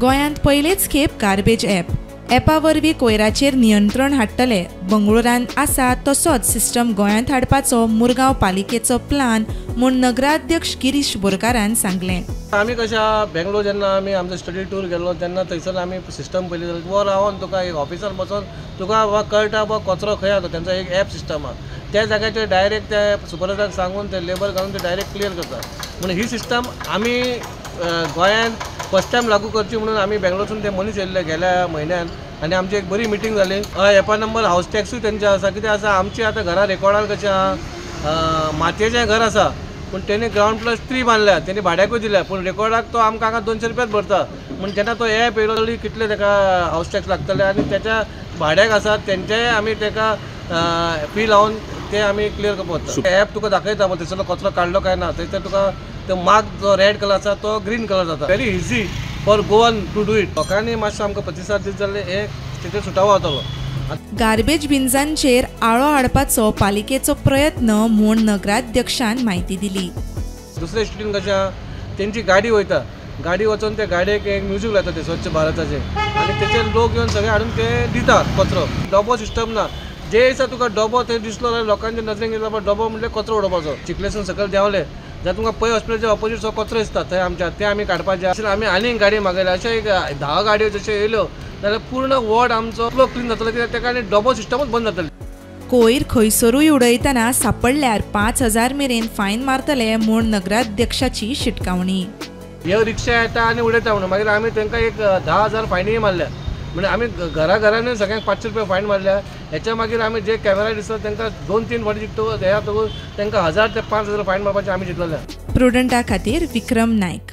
गोंयांत पयलेच खेप गार्बेज ॲपा वरवीं कोयराचेर नियंत्रण हाडटले. बंगळुरांत आसा तसोच सिस्टम गोंयांत हाडपाचो मुरगांव पालिकेचो प्लान म्हूण नगराध्यक्ष गिरीश बोरकारान सांगलें. आमी कशा बेंगलोर जेन्ना आमी आमचो स्टडी टूर गेल्लो तेन्ना थंयसर आमी सिस्टम पयली वर रावन तुका एक ऑफिसार बसून तुका कळटा कचरो खंय आसा तेंचो एक ॲप सिस्टम आहा. त्या जाग्याचेर डायरेक्ट त्या सुपरवायझराक सांगून ते लेबर घालून ते डायरेक्ट क्लियर करता. म्हणून ही सिस्टम आमी गोंयांत फर्स्ट टायम लागू करची म्हणून आमी बेंगलोरसून ते मनीस येयल्ले गेल्या म्हयन्यान आनी आमची एक बरी मिटींग जाली. ॲपा नंबर हावस टॅक्सूय तेंचे आसा. कितें आसा आमची आतां घरा रेकॉर्डार कशें आहा मातयेचें घर आसा पूण तेणी ग्राउंड+3 बांदल्या तेणी भाड्याकूय दिल्या पूण रेकॉर्डाक तो आमकां हांगा 200 रुपयाच भरता. पूण जेन्ना तो ॲप येयलो कितले ताका हावस टॅक्स लागतले आनी त्याच्या भाड्याक आसा तेंचेय आमी ताका फी लावन ते आमी क्लियर करता. ॲप तुका दाखयता थंयसरलो कचरो काडलो काय ना. थंयसर तुका तो मार्क जो रेड कलर आसा तो ग्रीन कलर जाता. Very easy for Goan to do it. लोकांनी मातसो आमकां प्रतिसाद दीत जाल्यार हे तेचेर सुटावो जातलो. गार्बेज बिन्सांचेर आळो हाडपाचो पालिकेचो प्रयत्न म्हूण नगराध्यक्षान म्हायती दिली. दुसरे स्टुडंट कशें आहा तेंची गाडी वयता. गाडी वचून ते गाडयेक एक म्युजीक लायता ते स्वच्छ भारताचे आनी तेचेर लोक येवन सगळे हाडून ते दितात कचरो. डबो सिस्टम ना. जे दिसा तुका डबो थंय दिसलो जाल्यार लोकांच्या नजरेन येता डबो म्हणल्यार कचरो उडोवपाचो. चिखलेसून सकयल देंवले जाल्यार तुमकां पै हॉस्पिटलाच्या ऑपोजीट कचरो दिसता थंय आमच्या ते आमी काडपाचे. अशें आमी आनीक गाडी मागयल्या. अशें एक 10 गाडयो जश्यो येयल्यो जाल्यार पूर्ण वॉर्ड आमचो क्लीन जातलो कित्याक तेका आनी डबो सिस्टमूच बंद जातलें. कोयर खंयसरूय उडयतना सापडल्यार 5000 मेरेन फायन मारतले म्हूण नगराध्यक्षाची शिटकावणी. हे रिक्षा येता आनी उडयता म्हणून मागीर आमी तांकां एक 10,000 फायनीय मारल्या. म्हणजे आमी घराघरांनी सगळ्यांक 500 रुपया फायन मारल्या. हेच्या मागीर आमी जे कॅमेरा दिसता तांकां 2-3 फावटी तांकां 1000 ते 5000 ते 5000 फायन मारपाचें आमी चिंतलेलें. प्रुडंटा खातीर विक्रम नायक.